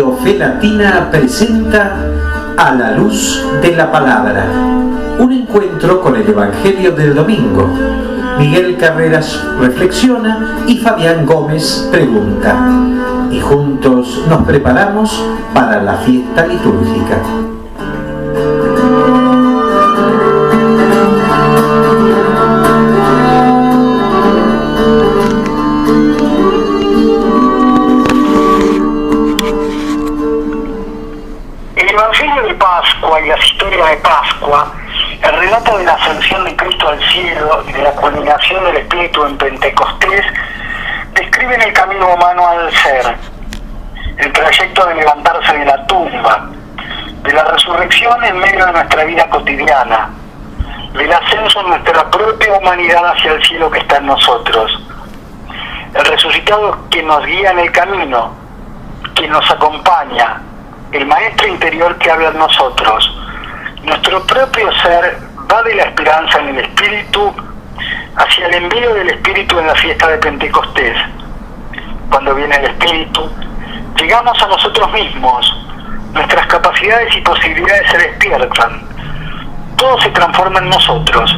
Radio Fe Latina presenta A la Luz de la Palabra, un encuentro con el Evangelio del domingo. Miguel Carreras reflexiona y Fabián Gómez pregunta. Y juntos nos preparamos para la fiesta litúrgica. Y las historias de Pascua, el relato de la ascensión de Cristo al cielo y de la culminación del Espíritu en Pentecostés, describen el camino humano al ser, el trayecto de levantarse de la tumba, de la resurrección en medio de nuestra vida cotidiana, del ascenso de nuestra propia humanidad hacia el cielo que está en nosotros, el resucitado que nos guía en el camino, que nos acompaña, el maestro interior que habla en nosotros. Nuestro propio ser va de la esperanza en el Espíritu hacia el envío del Espíritu en la fiesta de Pentecostés. Cuando viene el Espíritu, llegamos a nosotros mismos, nuestras capacidades y posibilidades se despiertan, todo se transforma en nosotros,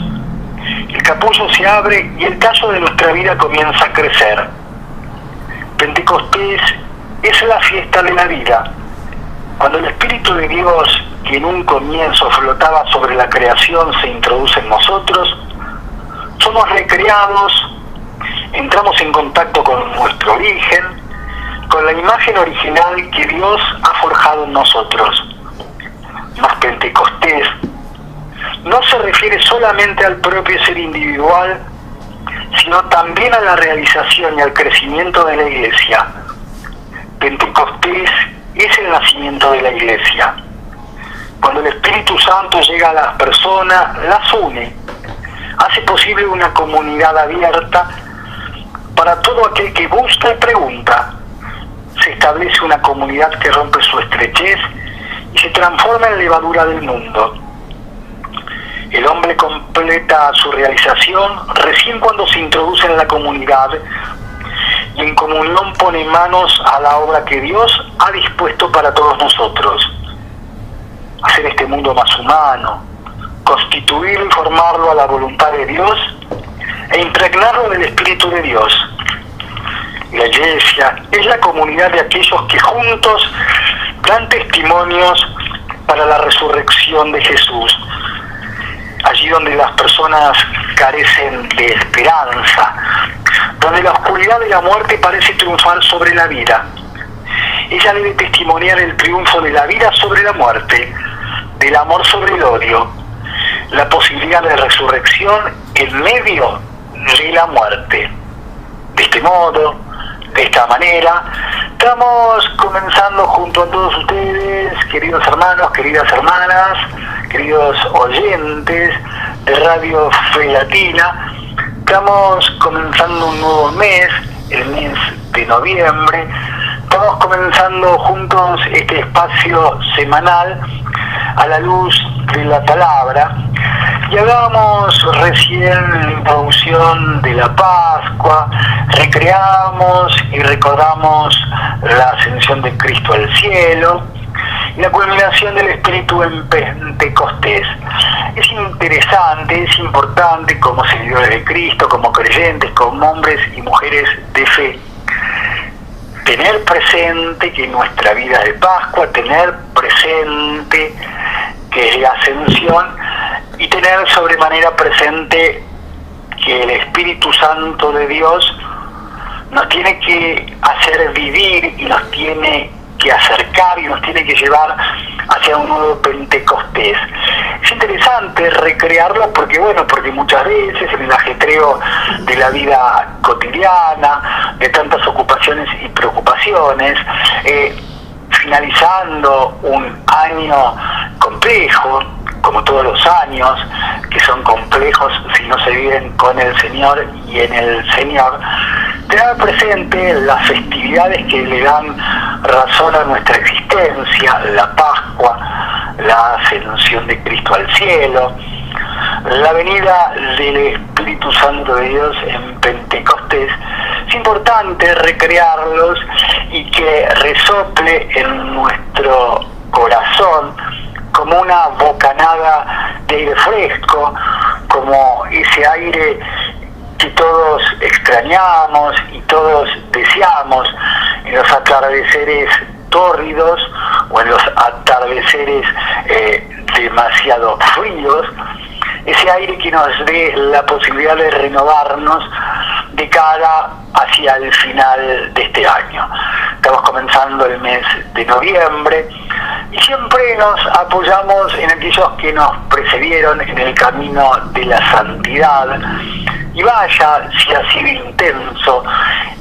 el capullo se abre y el tallo de nuestra vida comienza a crecer. Pentecostés es la fiesta de la vida. Cuando el Espíritu de Dios, que en un comienzo flotaba sobre la creación, se introduce en nosotros, somos recreados, entramos en contacto con nuestro origen, con la imagen original que Dios ha forjado en nosotros. Mas Pentecostés no se refiere solamente al propio ser individual, sino también a la realización y al crecimiento de la Iglesia. Pentecostés es el nacimiento de la Iglesia. Cuando el Espíritu Santo llega a las personas, las une, hace posible una comunidad abierta para todo aquel que busca y pregunta. Se establece una comunidad que rompe su estrechez y se transforma en levadura del mundo. El hombre completa su realización recién cuando se introduce en la comunidad y en comunión pone manos a la obra que Dios ha dispuesto para todos nosotros. Hacer este mundo más humano, constituirlo y formarlo a la voluntad de Dios e impregnarlo del Espíritu de Dios. La Iglesia es la comunidad de aquellos que juntos dan testimonios para la resurrección de Jesús. Allí donde las personas carecen de esperanza, donde la oscuridad de la muerte parece triunfar sobre la vida. Ella debe testimoniar el triunfo de la vida sobre la muerte, del amor sobre el odio, la posibilidad de resurrección en medio de la muerte. De este modo, de esta manera, estamos comenzando junto a todos ustedes, queridos hermanos, queridas hermanas, queridos oyentes de Radio Fe Latina. Estamos comenzando un nuevo mes, el mes de noviembre. Estamos comenzando juntos este espacio semanal a la luz de la palabra. Y hablábamos recién en la introducción de la Pascua, recreamos y recordamos la ascensión de Cristo al cielo y la culminación del Espíritu en Pentecostés. Es interesante, es importante como seguidores de Cristo, como creyentes, como hombres y mujeres de fe, tener presente que nuestra vida de Pascua, tener presente que es la ascensión y tener sobremanera presente que el Espíritu Santo de Dios nos tiene que hacer vivir y nos tiene que acercar y nos tiene que llevar hacia un nuevo Pentecostés. Es interesante recrearlo porque muchas veces en el ajetreo de la vida cotidiana, de tantas ocupaciones y preocupaciones, finalizando un año complejo, como todos los años, que son complejos si no se viven con el Señor y en el Señor, tener presente las festividades que le dan razón a nuestra existencia, la Pascua, la ascensión de Cristo al cielo, la venida del Espíritu Santo de Dios en Pentecostés, es importante recrearlos y que resople en nuestro corazón como una bocanada de aire fresco, como ese aire que todos extrañamos y todos deseamos en los atardeceres tórridos o en los atardeceres demasiado fríos, ese aire que nos dé la posibilidad de renovarnos de cara hacia el final de este año. Estamos comenzando el mes de noviembre y siempre nos apoyamos en aquellos que nos precedieron en el camino de la santidad. Y vaya si ha sido intenso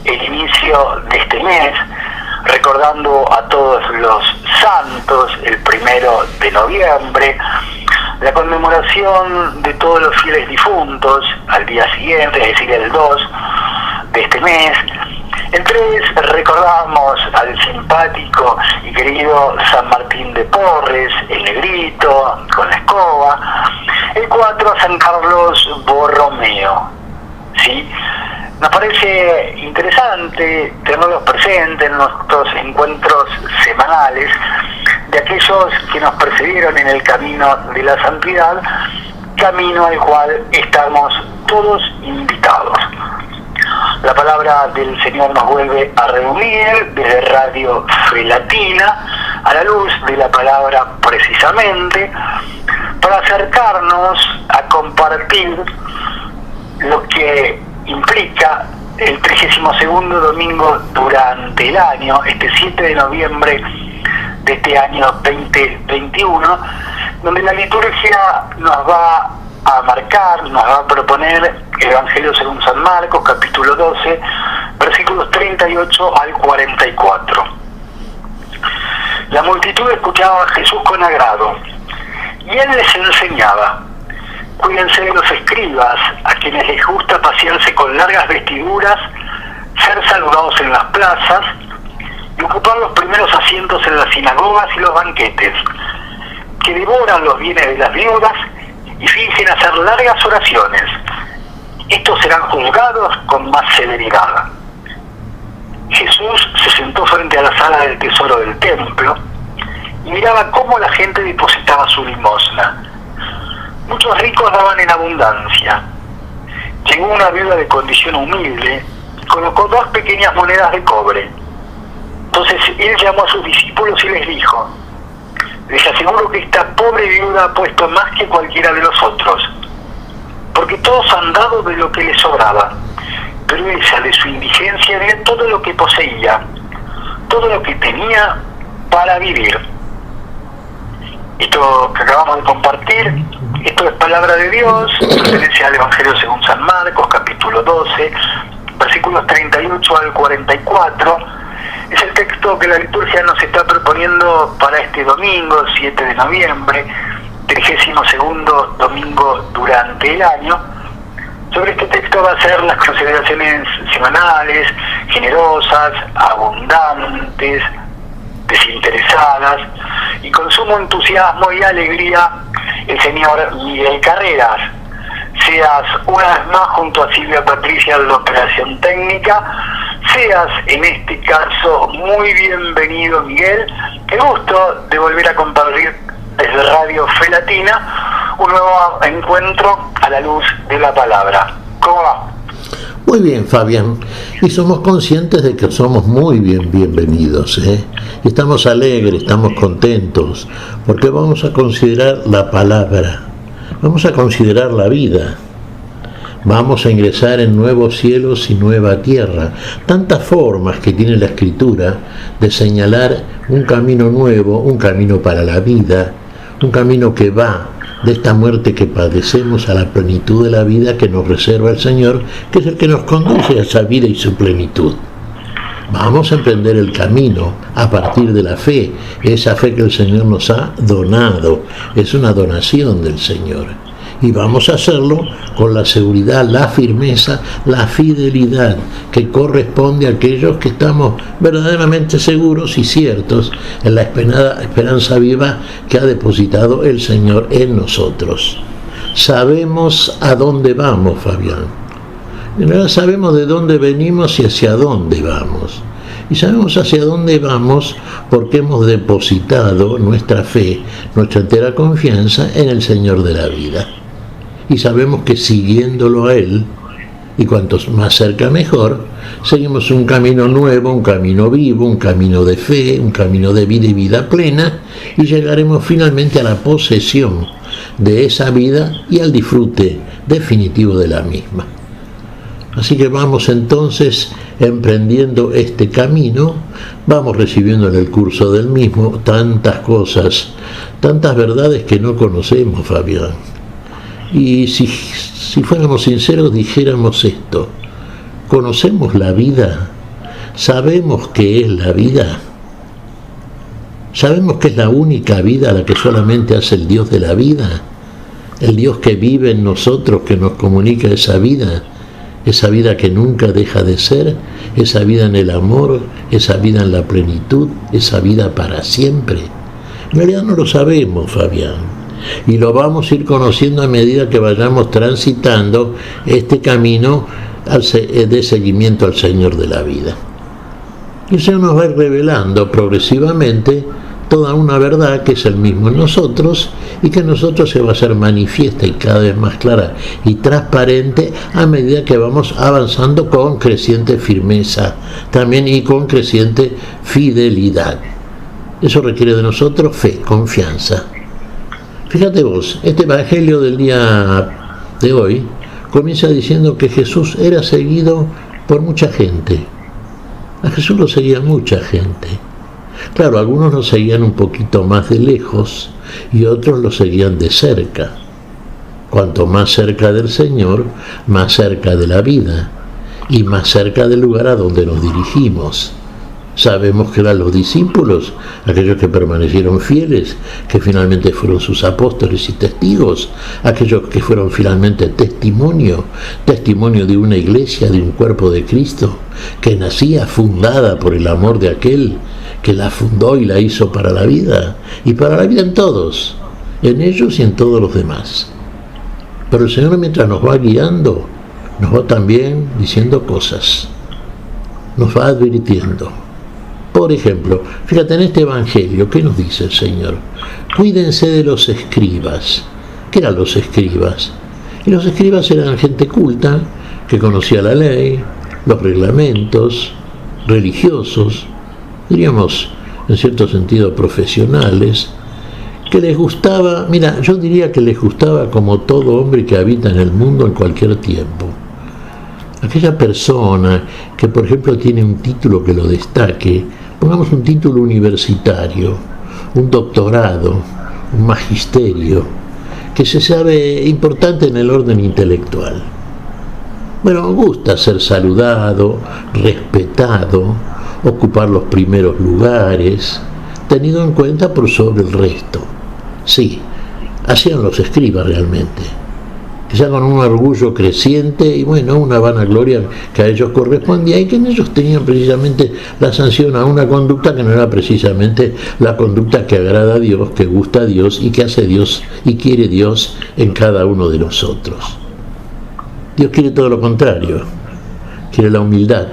el inicio de este mes, recordando a todos los santos el 1 de noviembre, la conmemoración de todos los fieles difuntos al día siguiente, es decir, el 2 de este mes. El 3 recordamos al simpático y querido San Martín de Porres, el negrito, con la escoba. El 4 a San Carlos Borromeo. ¿Sí? Nos parece interesante tenerlos presentes en nuestros encuentros semanales de aquellos que nos precedieron en el camino de la santidad, camino al cual estamos todos invitados. La palabra del Señor nos vuelve a reunir desde Radio Fe Latina, a la luz de la palabra precisamente, para acercarnos a compartir lo que implica el 32º domingo durante el año, este 7 de noviembre de este año 2021, donde la liturgia nos va a marcar, nos va a proponer el Evangelio según San Marcos, capítulo 12, versículos 38 al 44. La multitud escuchaba a Jesús con agrado, y él les enseñaba: cuídense de los escribas, a quienes les gusta pasearse con largas vestiduras, ser saludados en las plazas y ocupar los primeros asientos en las sinagogas y los banquetes, que devoran los bienes de las viudas y fingen hacer largas oraciones. Estos serán juzgados con más severidad. Jesús se sentó frente a la sala del tesoro del templo y miraba cómo la gente depositaba su limosna. Muchos ricos daban en abundancia. Llegó una viuda de condición humilde y colocó 2 pequeñas monedas de cobre. Entonces él llamó a sus discípulos y les dijo: les aseguro que esta pobre viuda ha puesto más que cualquiera de los otros, porque todos han dado de lo que les sobraba, pero ella de su indigencia dio todo lo que poseía, todo lo que tenía para vivir. Esto que acabamos de compartir, esto es palabra de Dios, pertenece al Evangelio según San Marcos, capítulo 12, versículos 38 al 44. Es el texto que la liturgia nos está proponiendo para este domingo, 7 de noviembre, 32º domingo durante el año. Sobre este texto va a ser las consideraciones semanales, generosas, abundantes, desinteresadas, y con sumo entusiasmo y alegría el señor Miguel Carreras. Seas una vez más junto a Silvia Patricia en la operación técnica, seas en este caso muy bienvenido, Miguel. Qué gusto de volver a compartir desde Radio Fe Latina un nuevo encuentro a la luz de la palabra. ¿Cómo va? Muy bien, Fabián, y somos conscientes de que somos muy bienvenidos, ¿eh? Y estamos alegres, estamos contentos, porque vamos a considerar la palabra, vamos a considerar la vida, vamos a ingresar en nuevos cielos y nueva tierra. Tantas formas que tiene la Escritura de señalar un camino nuevo, un camino para la vida, un camino que va de esta muerte que padecemos a la plenitud de la vida que nos reserva el Señor, que es el que nos conduce a esa vida y su plenitud. Vamos a emprender el camino a partir de la fe, esa fe que el Señor nos ha donado, es una donación del Señor. Y vamos a hacerlo con la seguridad, la firmeza, la fidelidad que corresponde a aquellos que estamos verdaderamente seguros y ciertos en la esperanza viva que ha depositado el Señor en nosotros. Sabemos a dónde vamos, Fabián. En realidad sabemos de dónde venimos y hacia dónde vamos. Y sabemos hacia dónde vamos porque hemos depositado nuestra fe, nuestra entera confianza en el Señor de la vida. Y sabemos que siguiéndolo a Él, y cuantos más cerca mejor, seguimos un camino nuevo, un camino vivo, un camino de fe, un camino de vida y vida plena, y llegaremos finalmente a la posesión de esa vida y al disfrute definitivo de la misma. Así que vamos entonces emprendiendo este camino, vamos recibiendo en el curso del mismo tantas cosas, tantas verdades que no conocemos, Fabián. Y si fuéramos sinceros dijéramos esto: ¿conocemos la vida? ¿Sabemos qué es la vida? ¿Sabemos que es la única vida la que solamente hace el Dios de la vida? El Dios que vive en nosotros, que nos comunica esa vida que nunca deja de ser, esa vida en el amor, esa vida en la plenitud, esa vida para siempre. En realidad no lo sabemos, Fabián, y lo vamos a ir conociendo a medida que vayamos transitando este camino de seguimiento al Señor de la vida. Y el Señor nos va a ir revelando progresivamente toda una verdad que es el mismo en nosotros y que en nosotros se va a hacer manifiesta y cada vez más clara y transparente a medida que vamos avanzando con creciente firmeza también y con creciente fidelidad. Eso requiere de nosotros fe, confianza. Fíjate vos, este evangelio del día de hoy comienza diciendo que Jesús era seguido por mucha gente. A Jesús lo seguía mucha gente. Claro, algunos lo seguían un poquito más de lejos y otros lo seguían de cerca. Cuanto más cerca del Señor, más cerca de la vida y más cerca del lugar a donde nos dirigimos. Sabemos que eran los discípulos, aquellos que permanecieron fieles, que finalmente fueron sus apóstoles y testigos, aquellos que fueron finalmente testimonio de una iglesia, de un cuerpo de Cristo, que nacía fundada por el amor de aquel que la fundó y la hizo para la vida, y para la vida en todos, en ellos y en todos los demás. Pero el Señor, mientras nos va guiando, nos va también diciendo cosas, nos va advirtiendo. Por ejemplo, fíjate en este evangelio, ¿qué nos dice el Señor? Cuídense de los escribas. ¿Qué eran los escribas? Y los escribas eran gente culta, que conocía la ley, los reglamentos, religiosos, diríamos en cierto sentido profesionales, que les gustaba, yo diría que les gustaba como todo hombre que habita en el mundo en cualquier tiempo. Aquella persona que, por ejemplo, tiene un título que lo destaque, pongamos un título universitario, un doctorado, un magisterio, que se sabe importante en el orden intelectual. Bueno, gusta ser saludado, respetado, ocupar los primeros lugares, tenido en cuenta por sobre el resto. Sí, hacían los escribas realmente. Ya con un orgullo creciente y una vanagloria que a ellos correspondía y que en ellos tenían precisamente la sanción a una conducta que no era precisamente la conducta que agrada a Dios, que gusta a Dios y que hace Dios y quiere Dios en cada uno de nosotros. Dios quiere todo lo contrario, quiere la humildad,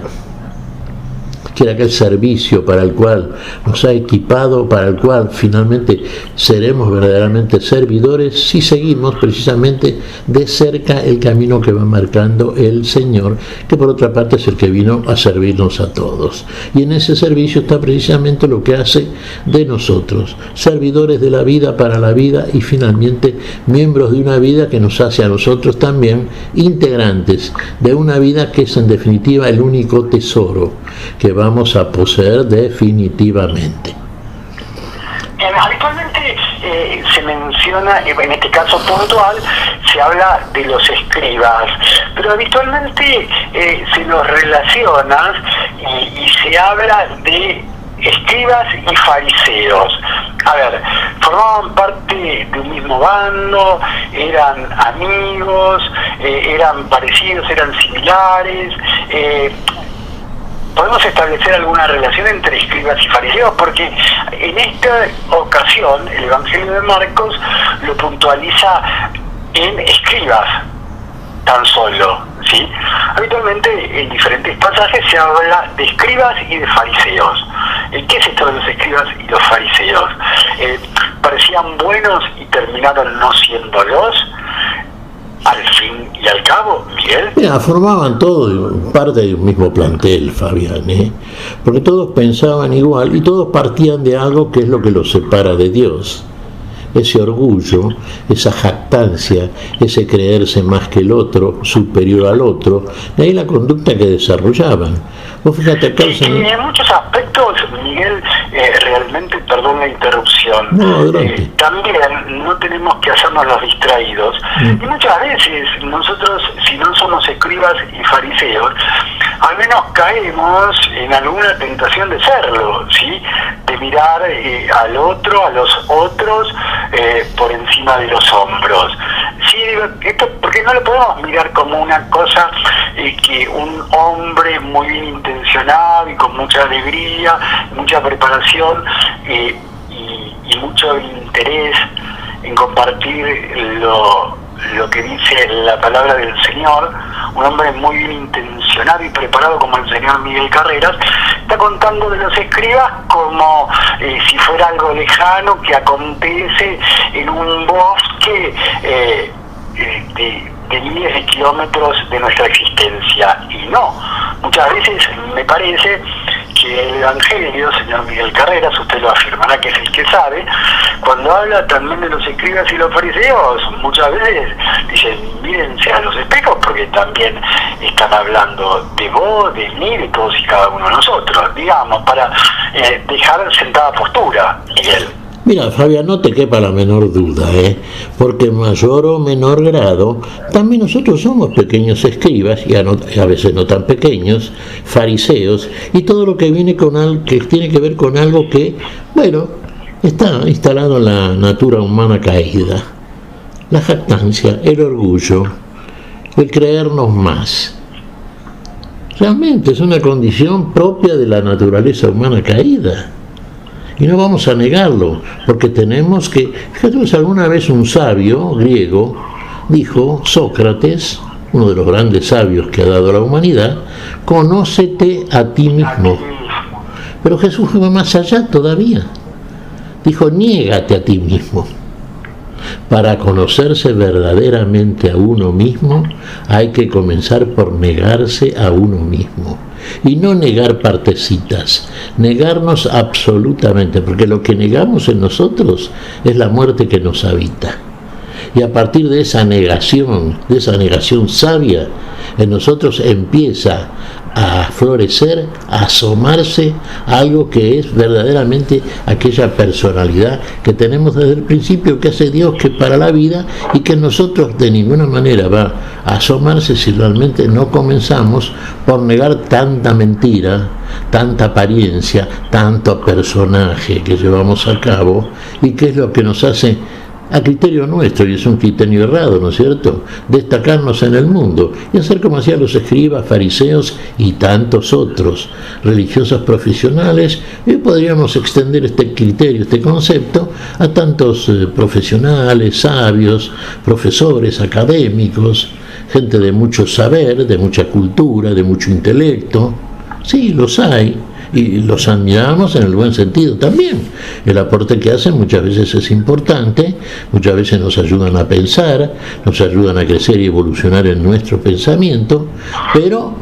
quiere aquel servicio para el cual nos ha equipado, para el cual finalmente seremos verdaderamente servidores si seguimos precisamente de cerca el camino que va marcando el Señor, que por otra parte es el que vino a servirnos a todos. Y en ese servicio está precisamente lo que hace de nosotros, servidores de la vida para la vida y finalmente miembros de una vida que nos hace a nosotros también integrantes de una vida que es en definitiva el único tesoro que vamos a poseer definitivamente. Habitualmente se menciona, en este caso puntual, se habla de los escribas, pero habitualmente se los relaciona y se habla de escribas y fariseos. A ver, formaban parte de un mismo bando, eran amigos, eran parecidos, eran similares. Podemos establecer alguna relación entre escribas y fariseos, porque en esta ocasión el Evangelio de Marcos lo puntualiza en escribas tan solo, ¿sí? Habitualmente en diferentes pasajes se habla de escribas y de fariseos. ¿Qué es esto de los escribas y los fariseos? ¿Parecían buenos y terminaron no siéndolos? Al fin y al cabo, Miguel. Mira, formaban todo parte de un mismo plantel, Fabián, porque todos pensaban igual y todos partían de algo que es lo que los separa de Dios. Ese orgullo, esa jactancia, ese creerse más que el otro, superior al otro, de ahí la conducta que desarrollaban. Vos fíjate acá, en muchos aspectos, Miguel, realmente, perdón la interrupción, no, también no tenemos que hacernos los distraídos. Y muchas veces nosotros, si no somos escribas y fariseos, al menos caemos en alguna tentación de serlo, ¿sí? De mirar al otro, a los otros, por encima de los hombros. Sí, esto porque no lo podemos mirar como una cosa que un hombre muy bien intencionado y con mucha alegría, mucha preparación y mucho interés en compartir lo que dice la palabra del Señor, un hombre muy bien intencionado y preparado como el señor Miguel Carreras, está contando de los escribas como si fuera algo lejano que acontece en un bosque de miles de kilómetros de nuestra existencia. Y no, muchas veces me parece que el Evangelio, señor Miguel Carreras, usted lo afirmará que es el que sabe, cuando habla también de los escribas y los fariseos, muchas veces dicen, mírense a los espejos, porque también están hablando de vos, de mí, de todos y cada uno de nosotros, digamos, para dejar sentada postura, Miguel. Mira, Fabián, no te quepa la menor duda, porque en mayor o menor grado, también nosotros somos pequeños escribas, y a veces no tan pequeños, fariseos, y todo lo que viene con algo que tiene que ver con algo que, bueno, está instalado en la natura humana caída. La jactancia, el orgullo, el creernos más. Realmente es una condición propia de la naturaleza humana caída. Y no vamos a negarlo, porque tenemos que... Fíjate, alguna vez un sabio griego dijo, Sócrates, uno de los grandes sabios que ha dado la humanidad, conócete a ti mismo. Pero Jesús fue más allá todavía. Dijo, niégate a ti mismo. Para conocerse verdaderamente a uno mismo, hay que comenzar por negarse a uno mismo. Y no negar partecitas, negarnos absolutamente, porque lo que negamos en nosotros es la muerte que nos habita. Y a partir de esa negación sabia, en nosotros empieza a florecer, a asomarse algo que es verdaderamente aquella personalidad que tenemos desde el principio, que hace Dios, que para la vida, y que nosotros de ninguna manera va a asomarse si realmente no comenzamos por negar tanta mentira, tanta apariencia, tanto personaje que llevamos a cabo, y que es lo que nos hace, a criterio nuestro, y es un criterio errado, ¿no es cierto?, destacarnos en el mundo y hacer como hacían los escribas, fariseos y tantos otros religiosos profesionales. Y podríamos extender este criterio, este concepto, a tantos profesionales, sabios, profesores, académicos, gente de mucho saber, de mucha cultura, de mucho intelecto. Sí, los hay. Y los admiramos en el buen sentido también. El aporte que hacen muchas veces es importante, muchas veces nos ayudan a pensar, nos ayudan a crecer y evolucionar en nuestro pensamiento, pero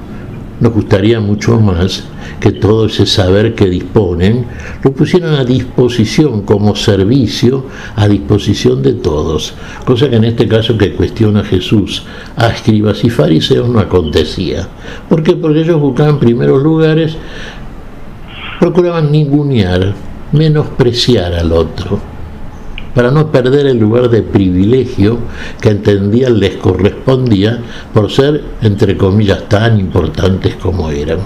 nos gustaría mucho más que todo ese saber que disponen lo pusieran a disposición como servicio, a disposición de todos, cosa que en este caso que cuestiona Jesús a escribas y fariseos no acontecía. ¿Por qué? Porque ellos buscaban primeros lugares, procuraban ningunear, menospreciar al otro, para no perder el lugar de privilegio que entendían les correspondía por ser, entre comillas, tan importantes como eran.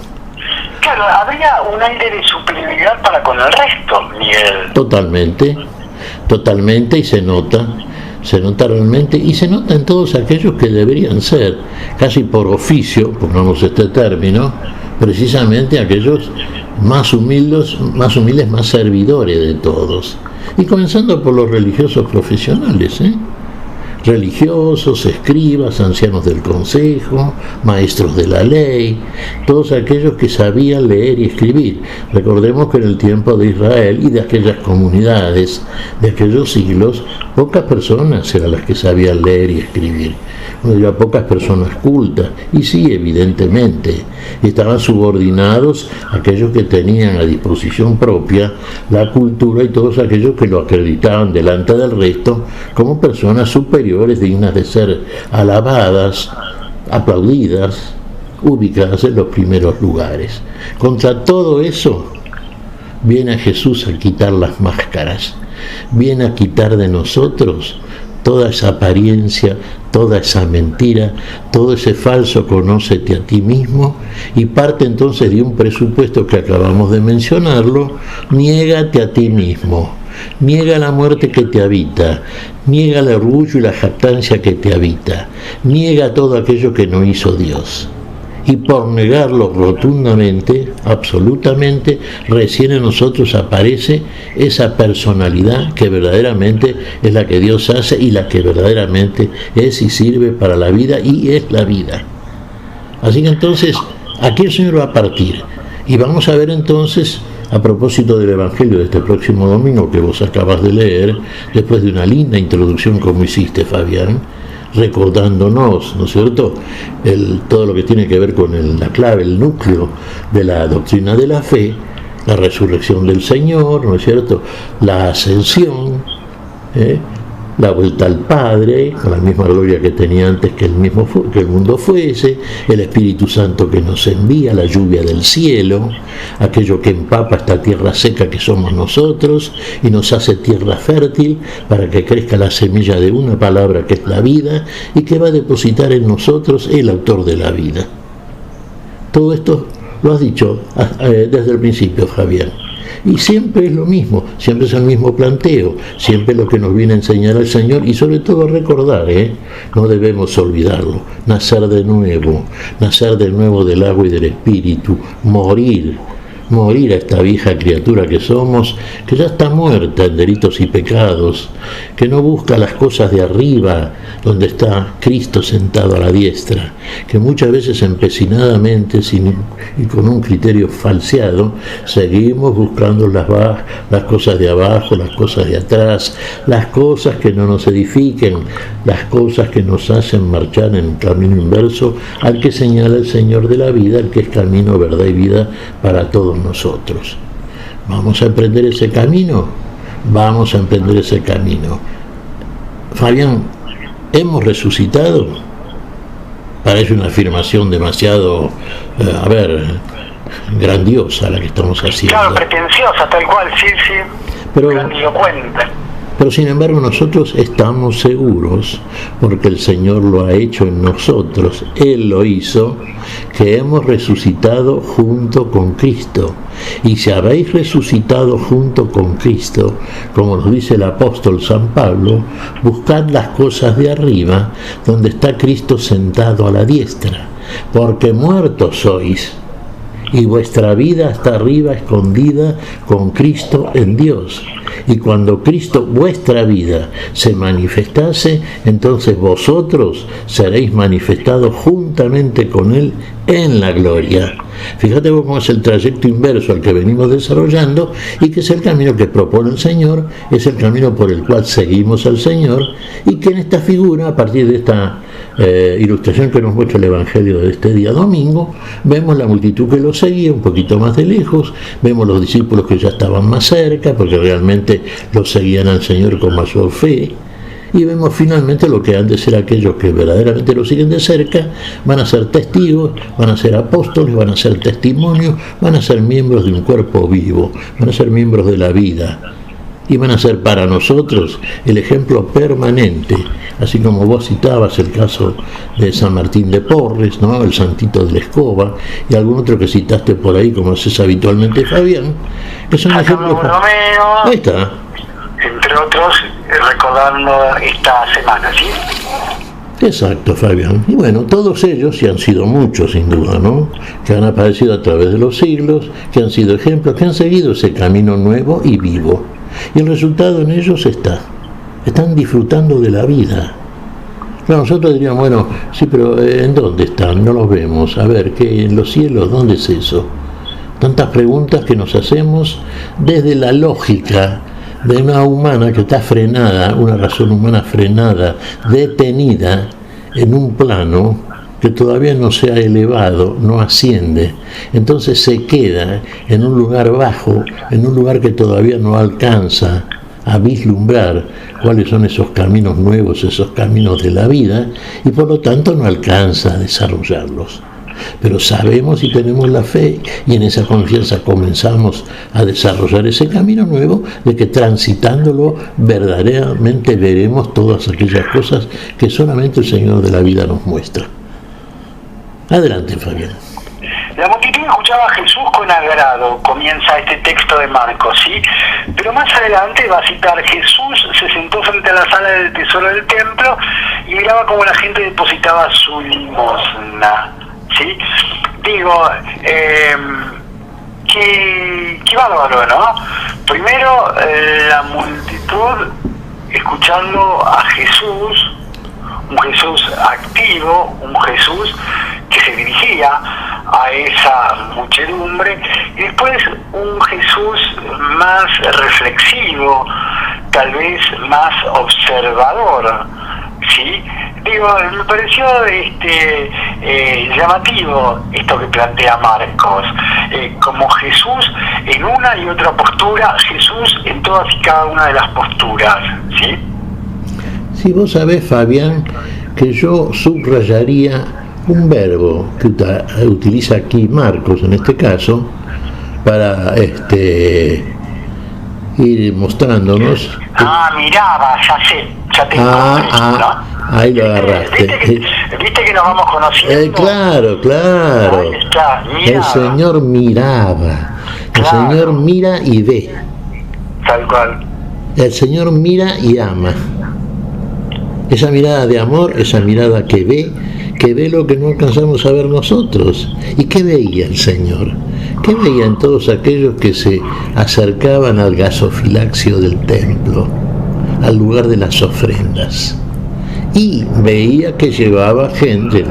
Claro, habría un aire de superioridad para con el resto, Miguel. Totalmente, y se nota realmente, y se nota en todos aquellos que deberían ser, casi por oficio, pongamos este término, precisamente aquellos más humildes, más servidores de todos. Y comenzando por los religiosos profesionales, religiosos, escribas, ancianos del consejo, maestros de la ley, todos aquellos que sabían leer y escribir. Recordemos que en el tiempo de Israel y de aquellas comunidades, de aquellos siglos, pocas personas eran las que sabían leer y escribir. No había pocas personas cultas, y sí, evidentemente, estaban subordinados a aquellos que tenían a disposición propia la cultura y todos aquellos que lo acreditaban delante del resto como personas superiores, dignas de ser alabadas, aplaudidas, ubicadas en los primeros lugares. Contra todo eso, viene a Jesús a quitar las máscaras, viene a quitar de nosotros toda esa apariencia, toda esa mentira, todo ese falso conócete a ti mismo, y parte entonces de un presupuesto que acabamos de mencionarlo: niégate a ti mismo, niega la muerte que te habita, niega el orgullo y la jactancia que te habita, niega todo aquello que no hizo Dios. Y por negarlo rotundamente, absolutamente, recién en nosotros aparece esa personalidad que verdaderamente es la que Dios hace y la que verdaderamente es y sirve para la vida y es la vida. Así que entonces, aquí el Señor va a partir. Y vamos a ver entonces, a propósito del Evangelio de este próximo domingo que vos acabas de leer, después de una linda introducción como hiciste, Fabián, recordándonos, ¿no es cierto?, todo lo que tiene que ver con la clave, el núcleo de la doctrina de la fe, la resurrección del Señor, ¿no es cierto?, la ascensión, la vuelta al Padre, con la misma gloria que tenía antes que el mundo fuese, el Espíritu Santo que nos envía, la lluvia del cielo, aquello que empapa esta tierra seca que somos nosotros y nos hace tierra fértil para que crezca la semilla de una palabra que es la vida y que va a depositar en nosotros el autor de la vida. Todo esto lo has dicho desde el principio, Fabián. Y siempre es lo mismo, siempre es el mismo planteo, siempre es lo que nos viene a enseñar el Señor, y sobre todo recordar, no debemos olvidarlo: nacer de nuevo del agua y del Espíritu, morir a esta vieja criatura que somos, que ya está muerta en delitos y pecados, que no busca las cosas de arriba, donde está Cristo sentado a la diestra, que muchas veces empecinadamente y con un criterio falseado seguimos buscando las cosas de abajo, las cosas de atrás, las cosas que no nos edifiquen, las cosas que nos hacen marchar en camino inverso al que señala el Señor de la vida, el que es camino, verdad y vida para todos nosotros. ¿Vamos a emprender ese camino? Vamos a emprender ese camino. Fabián, ¿hemos resucitado? Parece una afirmación demasiado, grandiosa la que estamos haciendo. Claro, pretenciosa, tal cual, sí, grandilocuente. Pero sin embargo nosotros estamos seguros, porque el Señor lo ha hecho en nosotros, Él lo hizo, que hemos resucitado junto con Cristo. Y si habéis resucitado junto con Cristo, como nos dice el apóstol San Pablo, buscad las cosas de arriba, donde está Cristo sentado a la diestra, porque muertos sois, y vuestra vida está arriba escondida con Cristo en Dios. Y cuando Cristo, vuestra vida, se manifestase, entonces vosotros seréis manifestados juntamente con Él en la gloria. Fíjate cómo es el trayecto inverso al que venimos desarrollando, y que es el camino que propone el Señor, es el camino por el cual seguimos al Señor, y que en esta figura, a partir de esta ilustración que nos muestra el Evangelio de este día domingo, vemos la multitud que lo seguía un poquito más de lejos, vemos los discípulos que ya estaban más cerca, porque realmente lo seguían al Señor con mayor fe, y vemos finalmente lo que han de ser aquellos que verdaderamente lo siguen de cerca: van a ser testigos, van a ser apóstoles, van a ser testimonios, van a ser miembros de un cuerpo vivo, van a ser miembros de la vida, y van a ser para nosotros el ejemplo permanente, así como vos citabas el caso de San Martín de Porres, ¿no?, el santito de la escoba, y algún otro que citaste por ahí, como haces habitualmente, Fabián, que son ejemplos. Ahí está. Entre otros, recordando esta semana, ¿sí? Exacto, Fabián. Y bueno, todos ellos, y han sido muchos sin duda, ¿no?, que han aparecido a través de los siglos, que han sido ejemplos, que han seguido ese camino nuevo y vivo. Y el resultado en ellos están disfrutando de la vida, Claro, nosotros diríamos, bueno, sí, pero ¿en dónde están? No los vemos. A ver, ¿qué, en los cielos? ¿Dónde es eso? Tantas preguntas que nos hacemos desde la lógica de una humana que está frenada, una razón humana frenada, detenida en un plano que todavía no se ha elevado, no asciende. Entonces se queda en un lugar bajo, en un lugar que todavía no alcanza a vislumbrar cuáles son esos caminos nuevos, esos caminos de la vida, y por lo tanto no alcanza a desarrollarlos. Pero sabemos y tenemos la fe, y en esa confianza comenzamos a desarrollar ese camino nuevo, de que transitándolo verdaderamente veremos todas aquellas cosas que solamente el Señor de la vida nos muestra. Adelante, Fabián. La multitud escuchaba a Jesús con agrado, comienza este texto de Marcos, ¿sí? Pero más adelante va a citar: Jesús se sentó frente a la sala del tesoro del templo y miraba cómo la gente depositaba su limosna, ¿sí? Digo, qué bárbaro, ¿no? Primero, la multitud escuchando a Jesús, un Jesús activo, un Jesús que se dirigía a esa muchedumbre, y después un Jesús más reflexivo, tal vez más observador, ¿sí? Digo, me pareció llamativo esto que plantea Marcos, como Jesús en una y otra postura, Jesús en todas y cada una de las posturas, ¿sí? Si vos sabés, Fabián, que yo subrayaría un verbo que utiliza aquí Marcos en este caso para ir mostrándonos. Miraba, ya sé, ya te ¿no? Ahí lo agarraste. ¿Viste que nos vamos conociendo? Claro. Ahí está, miraba. El Señor miraba. El Señor mira y ve. Tal cual. El Señor mira y ama. Esa mirada de amor, esa mirada que ve lo que no alcanzamos a ver nosotros. ¿Y qué veía el Señor? ¿Qué veían todos aquellos que se acercaban al gasofilaxio del templo, al lugar de las ofrendas? Y veía que llevaba gente,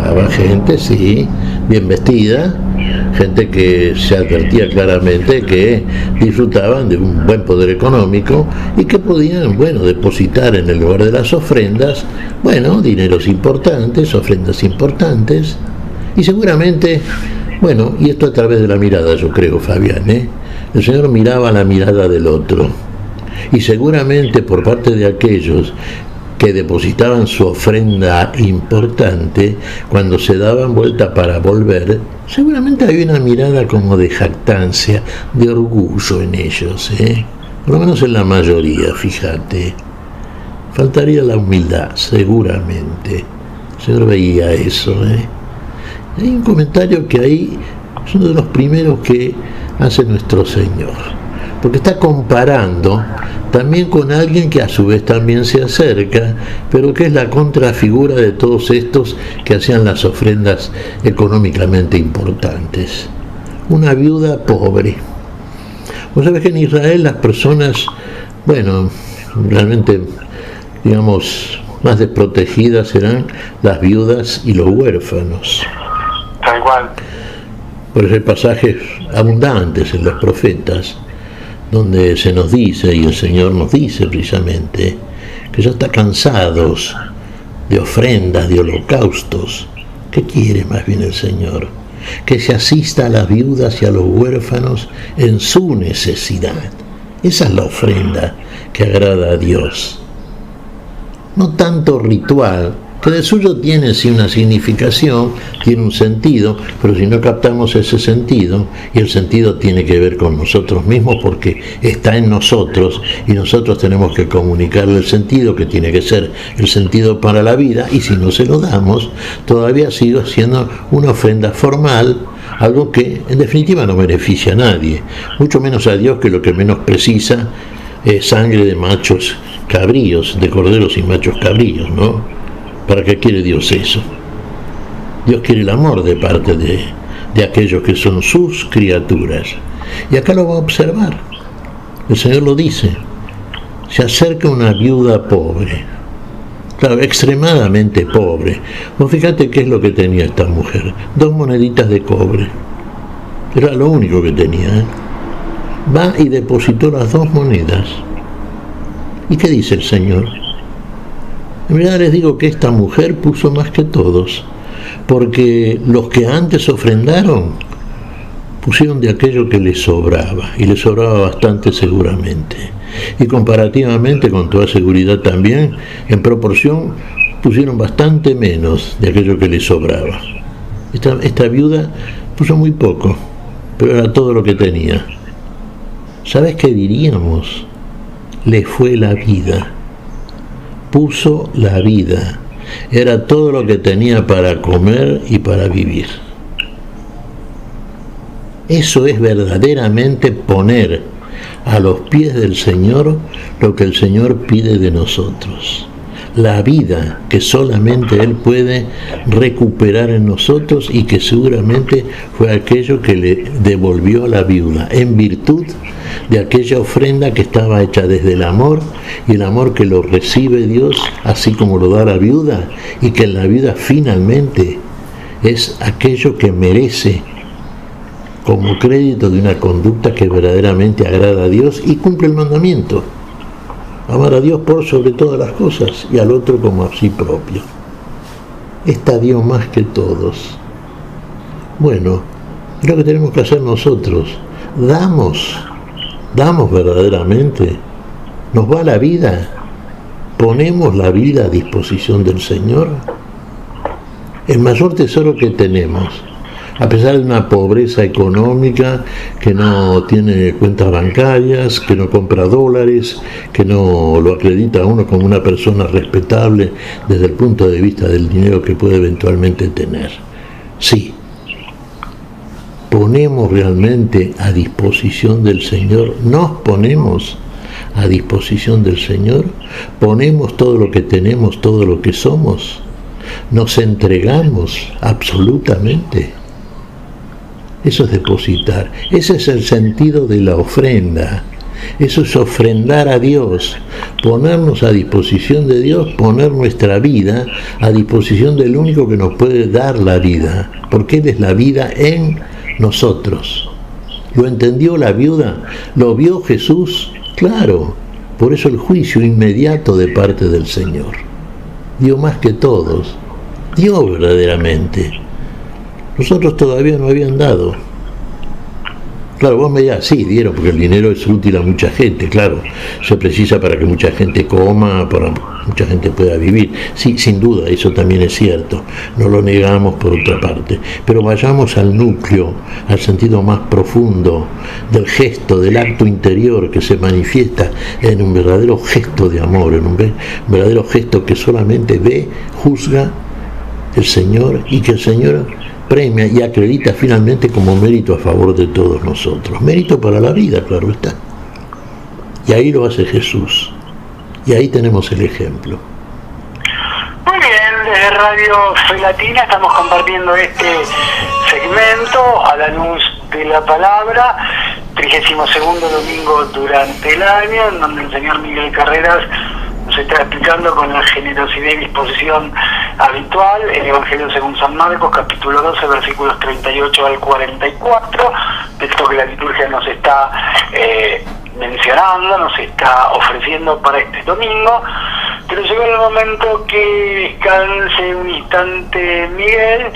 sí, bien vestida, gente que se advertía claramente que disfrutaban de un buen poder económico y que podían, depositar en el lugar de las ofrendas, dineros importantes, ofrendas importantes, y seguramente, y esto a través de la mirada, yo creo, Fabián, el Señor miraba la mirada del otro, y seguramente por parte de aquellos que depositaban su ofrenda importante, cuando se daban vuelta para volver, seguramente había una mirada como de jactancia, de orgullo en ellos, por lo menos en la mayoría, fíjate. Faltaría la humildad, seguramente. Yo veía eso. Hay un comentario que ahí es uno de los primeros que hace nuestro Señor, porque está comparando también con alguien que a su vez también se acerca, pero que es la contrafigura de todos estos que hacían las ofrendas económicamente importantes. Una viuda pobre. Vos sabés que en Israel las personas, realmente, más desprotegidas serán las viudas y los huérfanos. Tal cual. Por eso hay pasajes abundantes en los profetas donde se nos dice, y el Señor nos dice precisamente, que ya está cansados de ofrendas, de holocaustos. ¿Qué quiere más bien el Señor? Que se asista a las viudas y a los huérfanos en su necesidad. Esa es la ofrenda que agrada a Dios. No tanto ritual, que de suyo tiene sí una significación, tiene un sentido, pero si no captamos ese sentido, y el sentido tiene que ver con nosotros mismos porque está en nosotros, y nosotros tenemos que comunicarle el sentido, que tiene que ser el sentido para la vida, y si no se lo damos, todavía sigue siendo una ofrenda formal, algo que en definitiva no beneficia a nadie, mucho menos a Dios, que lo que menos precisa es sangre de machos cabríos, de corderos y machos cabríos, ¿no? ¿Para qué quiere Dios eso? Dios quiere el amor de parte de aquellos que son sus criaturas. Y acá lo va a observar. El Señor lo dice. Se acerca una viuda pobre. Claro, extremadamente pobre. Vos fíjate qué es lo que tenía esta mujer. 2 moneditas de cobre. Era lo único que tenía, ¿eh? Va y depositó las 2 monedas. ¿Y qué dice el Señor? En verdad les digo que esta mujer puso más que todos, porque los que antes ofrendaron pusieron de aquello que les sobraba, y les sobraba bastante seguramente. Y comparativamente, con toda seguridad también, en proporción, pusieron bastante menos de aquello que les sobraba. Esta viuda puso muy poco, pero era todo lo que tenía. ¿Sabes qué diríamos? Le fue la vida. Puso la vida. Era todo lo que tenía para comer y para vivir. Eso es verdaderamente poner a los pies del Señor lo que el Señor pide de nosotros. La vida que solamente Él puede recuperar en nosotros y que seguramente fue aquello que le devolvió a la viuda en virtud de aquella ofrenda que estaba hecha desde el amor, y el amor que lo recibe Dios así como lo da la viuda, y que en la vida finalmente es aquello que merece como crédito de una conducta que verdaderamente agrada a Dios y cumple el mandamiento: amar a Dios por sobre todas las cosas y al otro como a sí propio. Esta dio más que todos. Bueno, es lo que tenemos que hacer nosotros. Damos verdaderamente. Nos va la vida. Ponemos la vida a disposición del Señor. El mayor tesoro que tenemos, a pesar de una pobreza económica, que no tiene cuentas bancarias, que no compra dólares, que no lo acredita a uno como una persona respetable desde el punto de vista del dinero que puede eventualmente tener. Sí, ponemos realmente a disposición del Señor, nos ponemos a disposición del Señor, ponemos todo lo que tenemos, todo lo que somos, nos entregamos absolutamente. Eso es depositar. Ese es el sentido de la ofrenda. Eso es ofrendar a Dios, ponernos a disposición de Dios, poner nuestra vida a disposición del único que nos puede dar la vida, porque Él es la vida en nosotros. ¿Lo entendió la viuda? ¿Lo vio Jesús? Claro. Por eso el juicio inmediato de parte del Señor. Dio más que todos. Dio verdaderamente. Nosotros todavía no habían dado. Claro, vos me dirás, sí, dieron, porque el dinero es útil a mucha gente, claro. Se precisa para que mucha gente coma, para que mucha gente pueda vivir. Sí, sin duda, eso también es cierto. No lo negamos por otra parte. Pero vayamos al núcleo, al sentido más profundo del gesto, del acto interior que se manifiesta en un verdadero gesto de amor, en un verdadero gesto que solamente ve, juzga el Señor, y que el Señor premia y acredita finalmente como mérito a favor de todos nosotros. Mérito para la vida, claro está. Y ahí lo hace Jesús. Y ahí tenemos el ejemplo. Muy bien, desde Radio Fe Latina estamos compartiendo este segmento a la luz de la palabra, 32º domingo durante el año, en donde el señor Miguel Carreras nos está explicando con la generosidad y disposición habitual el Evangelio según San Marcos, capítulo 12, versículos 38 al 44, texto que la liturgia nos está mencionando, nos está ofreciendo para este domingo. Pero llegó el momento que descanse un instante Miguel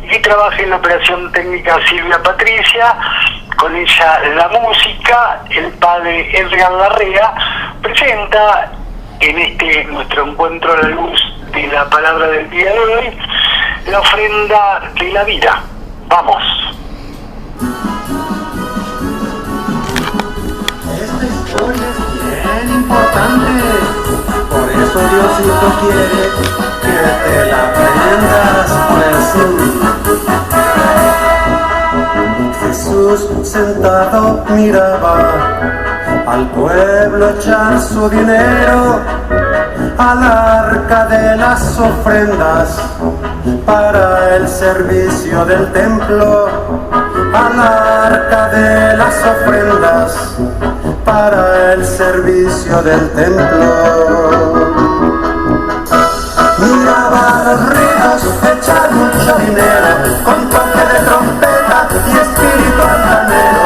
y que trabaje en la operación técnica Silvia Patricia, con ella la música. El padre Edgar Larrea presenta en este nuestro encuentro a la luz de la palabra del día de hoy la ofrenda de la vida. Vamos. Esta historia es bien importante, por eso Diosito quiere que te la aprendas, pues. Jesús sentado miraba al pueblo echar su dinero al arca de las ofrendas para el servicio del templo, al arca de las ofrendas para el servicio del templo. miraba los ríos echar mucho dinero, con toque de trompeta y espíritu altanero.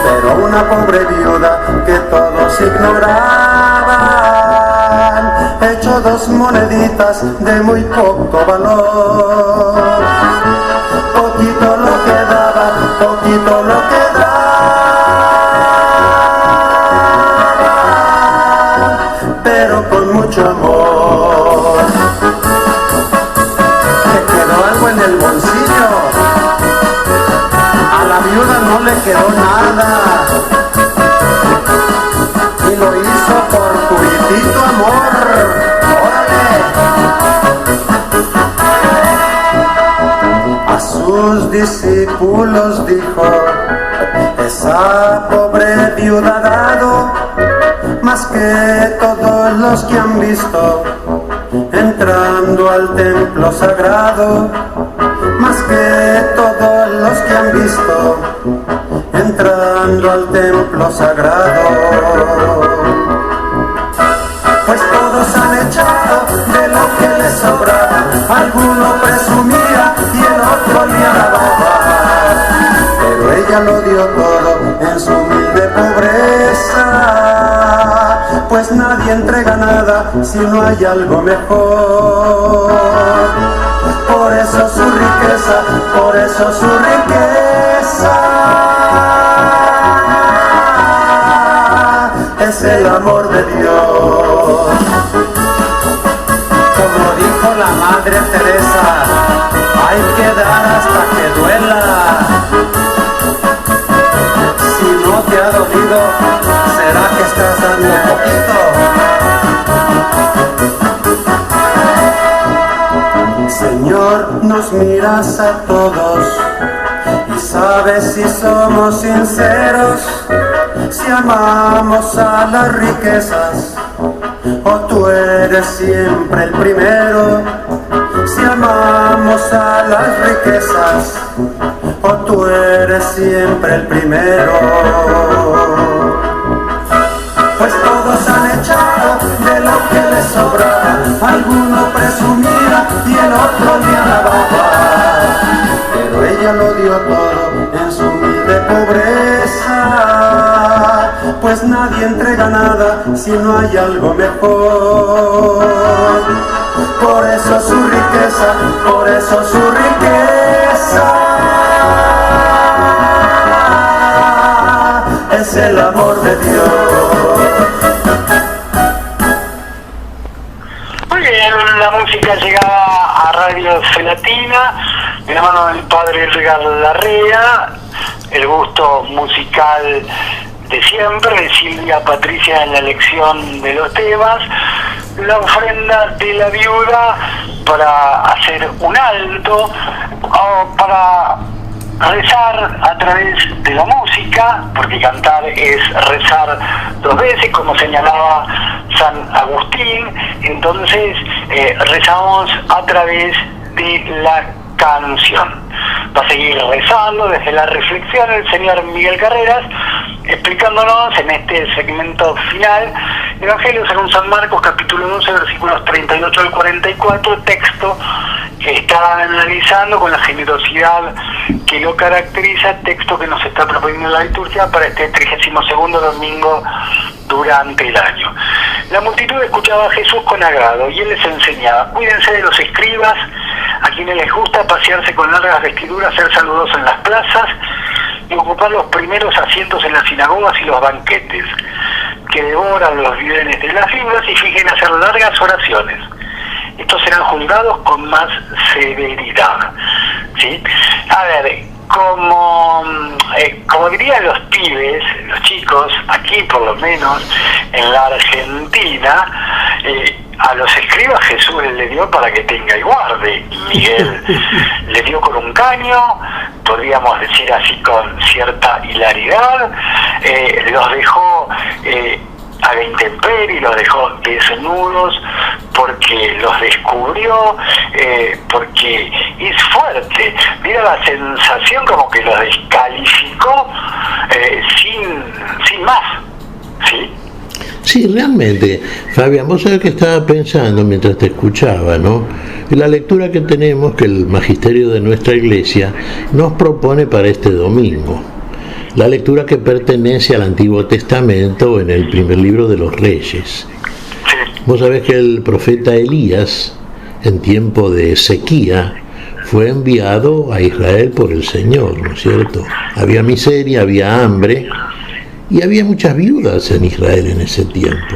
Pero una pobre viuda que todos ignoraban, echó 2 moneditas de muy poco valor. Poquito lo que daba, poquito lo que daba, pero con mucho amor. ¿Te quedó algo en el bolsillo? A la viuda no le quedó nada, y lo hizo por puritito amor. ¡Órale! A sus discípulos dijo: esa pobre viuda ha dado más que todos los que han visto entrando al templo sagrado, más que todos los que han visto entrando al templo sagrado. Pues todos han echado de lo que les sobraba, alguno presumía y el otro le alababa, pero ella lo dio todo en su humilde pobreza, pues nadie entrega nada si no hay algo mejor. Por eso su riqueza, por eso su riqueza es el amor de Dios. Como dijo la Madre Teresa, hay que dar hasta que duela. Si no te ha dolido, será que estás dando poquito. Señor, nos miras a todos y sabes si somos sinceros, si amamos a las riquezas o tú eres siempre el primero. Si amamos a las riquezas o tú eres siempre el primero. Pues todos han echado de lo que les sobraba, alguno presumía y el otro le alababa, pero ella lo dio todo en su humilde pobreza, pues nadie entrega nada si no hay algo mejor. Por eso su riqueza, por eso su riqueza es el amor de Dios. Muy bien, la música llegaba a Radio Felatina de la mano del padre Edgar Larrea, el gusto musical de siempre, de Silvia Patricia en la elección de los temas, la ofrenda de la viuda para hacer un alto, o para rezar a través de la música, porque cantar es rezar 2 veces, como señalaba San Agustín. Entonces rezamos a través de la canción. Va a seguir rezando desde la reflexión el señor Miguel Carreras, explicándonos en este segmento final Evangelio según San Marcos, capítulo 12, versículos 38 al 44, texto que está analizando con la generosidad que lo caracteriza, texto que nos está proponiendo la liturgia para este 32º domingo durante el año. La multitud escuchaba a Jesús con agrado y él les enseñaba: cuídense de los escribas, a quienes les gusta pasearse con largas vestiduras, ser saludosos en las plazas y ocupar los primeros asientos en las sinagogas y los banquetes, que devoran los bienes de las viudas y fingen hacer largas oraciones. Estos serán juzgados con más severidad. ¿Sí? A ver, como dirían los pibes, los chicos, aquí por lo menos en la Argentina, a los escribas Jesús le dio para que tenga y guarde. Miguel le dio con un caño, podríamos decir así con cierta hilaridad, los dejó a la intemperie, los dejó desnudos porque los descubrió, porque es fuerte. Mira la sensación como que los descalificó sin más, ¿sí? Sí, realmente, Fabián, vos sabés que estaba pensando mientras te escuchaba, ¿no? En la lectura que tenemos, que el magisterio de nuestra iglesia nos propone para este domingo. La lectura que pertenece al Antiguo Testamento en el primer libro de los Reyes. Vos sabés que el profeta Elías, en tiempo de sequía, fue enviado a Israel por el Señor, ¿no es cierto? Había miseria, había hambre, y había muchas viudas en Israel en ese tiempo.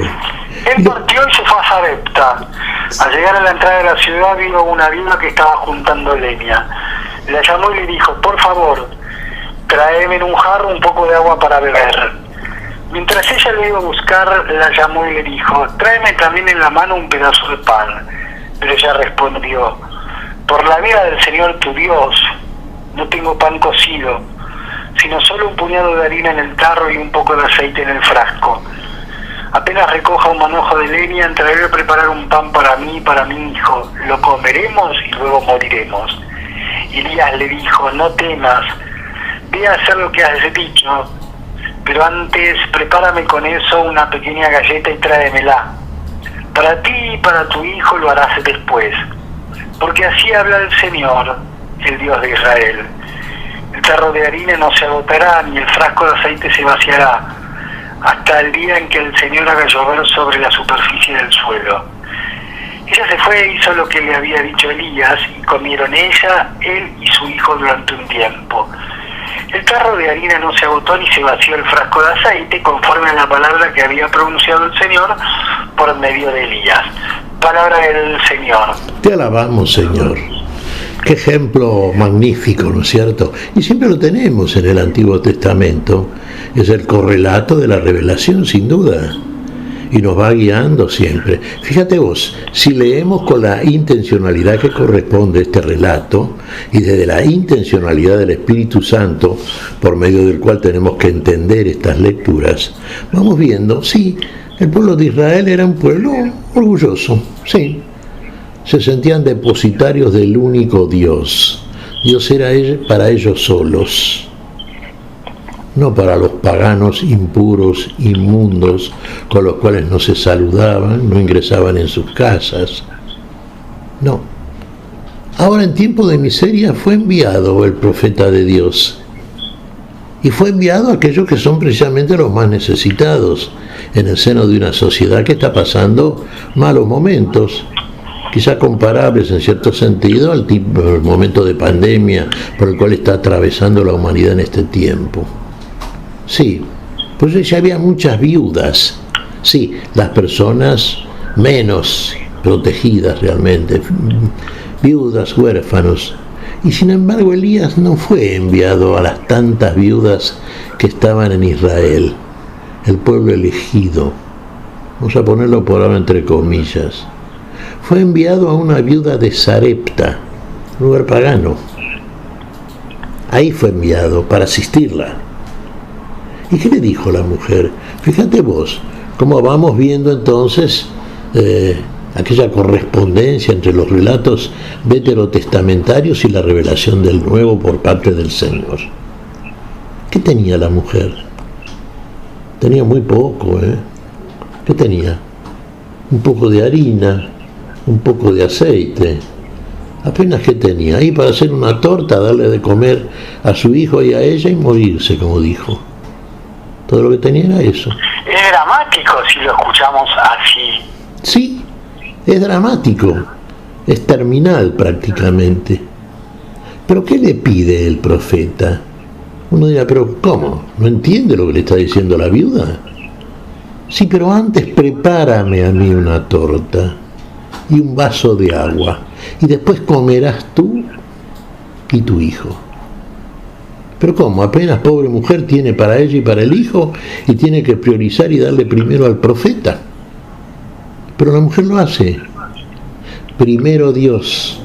Él partió y se fue a Sarepta. Al llegar a la entrada de la ciudad vino una viuda que estaba juntando leña. La llamó y le dijo: por favor, tráeme en un jarro un poco de agua para beber. Mientras ella le iba a buscar, la llamó y le dijo: tráeme también en la mano un pedazo de pan. Pero ella respondió: por la vida del Señor tu Dios, no tengo pan cocido, sino solo un puñado de harina en el tarro y un poco de aceite en el frasco. Apenas recoja un manojo de leña, entraré a preparar un pan para mí y para mi hijo. Lo comeremos y luego moriremos. Elías le dijo: no temas, ve a hacer lo que has dicho, pero antes prepárame con eso una pequeña galleta y tráemela. Para ti y para tu hijo lo harás después, porque así habla el Señor, el Dios de Israel. El tarro de harina no se agotará, ni el frasco de aceite se vaciará, hasta el día en que el Señor haga llover sobre la superficie del suelo. Ella se fue e hizo lo que le había dicho Elías, y comieron ella, él y su hijo durante un tiempo. El tarro de harina no se agotó ni se vació el frasco de aceite, conforme a la palabra que había pronunciado el Señor por medio de Elías. Palabra del Señor. Te alabamos, Señor. Qué ejemplo magnífico, ¿no es cierto? Y siempre lo tenemos en el Antiguo Testamento. Es el correlato de la revelación, sin duda. Y nos va guiando siempre. Fíjate vos, si leemos con la intencionalidad que corresponde a este relato, y desde la intencionalidad del Espíritu Santo, por medio del cual tenemos que entender estas lecturas, vamos viendo, sí, el pueblo de Israel era un pueblo orgulloso, sí. Se sentían depositarios del único Dios. Dios era para ellos solos, no para los paganos impuros, inmundos, con los cuales no se saludaban, no ingresaban en sus casas. No. Ahora, en tiempo de miseria, fue enviado el profeta de Dios. Y fue enviado a aquellos que son precisamente los más necesitados, en el seno de una sociedad que está pasando malos momentos, quizá comparables en cierto sentido al momento de pandemia por el cual está atravesando la humanidad en este tiempo. Sí, pues ya había muchas viudas, sí, las personas menos protegidas realmente, viudas, huérfanos. Y sin embargo Elías no fue enviado a las tantas viudas que estaban en Israel, el pueblo elegido, vamos a ponerlo por ahora entre comillas. Fue enviado a una viuda de Sarepta, un lugar pagano. Ahí fue enviado para asistirla. ¿Y qué le dijo la mujer? Fíjate vos, cómo vamos viendo entonces aquella correspondencia entre los relatos veterotestamentarios y la revelación del Nuevo por parte del Señor. ¿Qué tenía la mujer? Tenía muy poco, ¿eh? ¿Qué tenía? Un poco de harina, un poco de aceite, apenas que tenía, ahí para hacer una torta, darle de comer a su hijo y a ella y morirse, como dijo. Todo lo que tenía era eso. Es dramático si lo escuchamos así. Sí, es dramático, es terminal prácticamente. ¿Pero qué le pide el profeta? Uno dirá, pero ¿cómo? ¿No entiende lo que le está diciendo la viuda? Sí, pero antes prepárame a mí una torta y un vaso de agua, y después comerás tú y tu hijo. Pero ¿cómo? Apenas pobre mujer tiene para ella y para el hijo, y tiene que priorizar y darle primero al profeta. Pero la mujer lo hace. Primero Dios,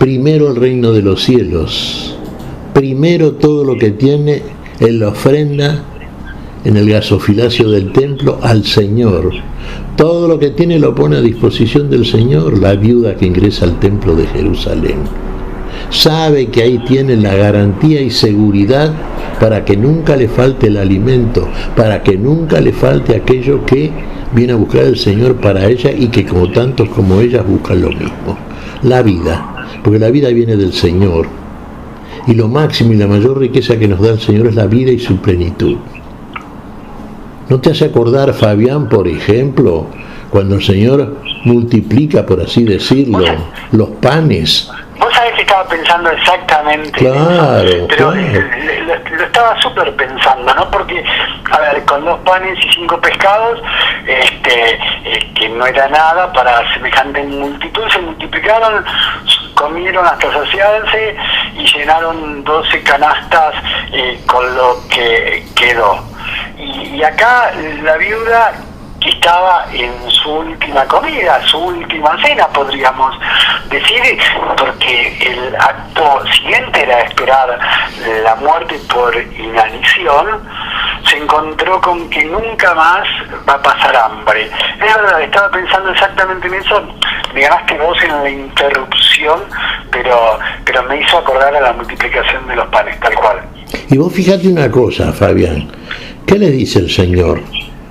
primero el reino de los cielos, primero todo lo que tiene en la ofrenda, en el gasofilacio del templo, al Señor. Todo lo que tiene lo pone a disposición del Señor, la viuda que ingresa al templo de Jerusalén. Sabe que ahí tiene la garantía y seguridad para que nunca le falte el alimento, para que nunca le falte aquello que viene a buscar el Señor para ella y que como tantos como ellas buscan lo mismo. La vida, porque la vida viene del Señor. Y lo máximo y la mayor riqueza que nos da el Señor es la vida y su plenitud. ¿No te hace acordar, Fabián, por ejemplo, cuando el Señor multiplica, por así decirlo, los panes? Vos sabés que estaba pensando exactamente claro, en eso, pero claro. Lo estaba súper pensando, ¿no? Porque, a ver, con 2 panes y 5 pescados, que no era nada para semejante multitud, se multiplicaron, comieron hasta saciarse y llenaron 12 canastas con lo que quedó. Y acá la viuda, que estaba en su última comida, su última cena, podríamos decir, porque el acto siguiente era esperar la muerte por inanición, se encontró con que nunca más va a pasar hambre. Es verdad, estaba pensando exactamente en eso, me ganaste vos en la interrupción, pero me hizo acordar a la multiplicación de los panes, tal cual. Y vos fíjate una cosa, Fabián, ¿qué le dice el Señor?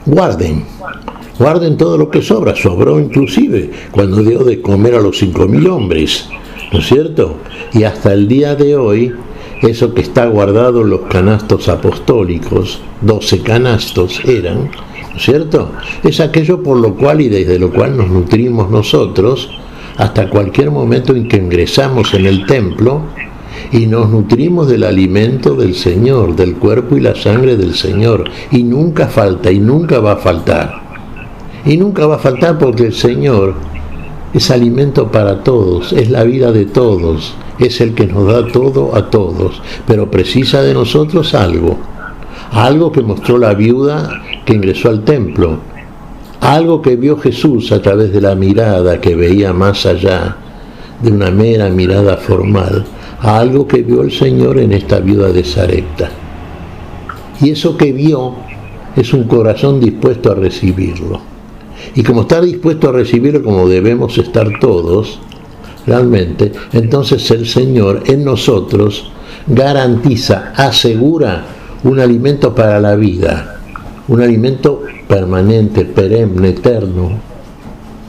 Guarden todo lo que sobra, sobró inclusive cuando dio de comer a los 5.000 hombres, ¿no es cierto? Y hasta el día de hoy, eso que está guardado en los canastos apostólicos, 12 canastos eran, ¿no es cierto? Es aquello por lo cual y desde lo cual nos nutrimos nosotros hasta cualquier momento en que ingresamos en el templo y nos nutrimos del alimento del Señor, del cuerpo y la sangre del Señor, y nunca falta y nunca va a faltar. Y nunca va a faltar porque el Señor es alimento para todos, es la vida de todos, es el que nos da todo a todos, pero precisa de nosotros algo que mostró la viuda que ingresó al templo, algo que vio Jesús a través de la mirada que veía más allá de una mera mirada formal, algo que vio el Señor en esta viuda de Sarepta. Y eso que vio es un corazón dispuesto a recibirlo. Y como está dispuesto a recibirlo, como debemos estar todos, realmente, entonces el Señor en nosotros garantiza, asegura un alimento para la vida, un alimento permanente, perenne, eterno,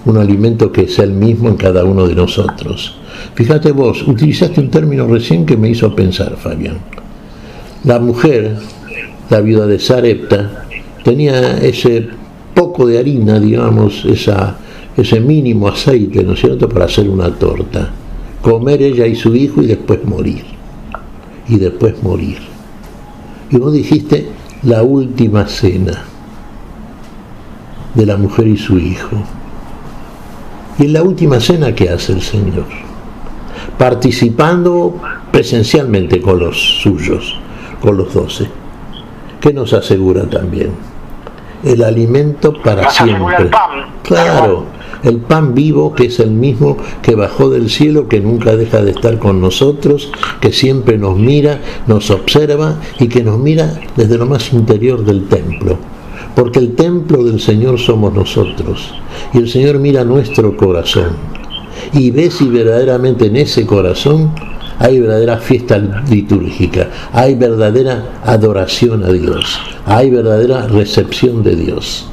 un alimento que es el mismo en cada uno de nosotros. Fíjate vos, utilizaste un término recién que me hizo pensar, Fabián. La mujer, la viuda de Sarepta, tenía ese poco de harina, digamos, ese mínimo aceite, ¿no es cierto?, para hacer una torta. Comer ella y su hijo y después morir. Y después morir. Y vos dijiste la última cena de la mujer y su hijo. Y en la última cena, ¿qué hace el Señor? Participando presencialmente con los suyos, con los 12. ¿Qué nos asegura también? El alimento para nos siempre. El pan. Claro, el pan vivo, que es el mismo que bajó del cielo, que nunca deja de estar con nosotros, que siempre nos mira, nos observa y que nos mira desde lo más interior del templo. Porque el templo del Señor somos nosotros. Y el Señor mira nuestro corazón. Y ve si verdaderamente en ese corazón hay verdadera fiesta litúrgica, hay verdadera adoración a Dios, hay verdadera recepción de Dios.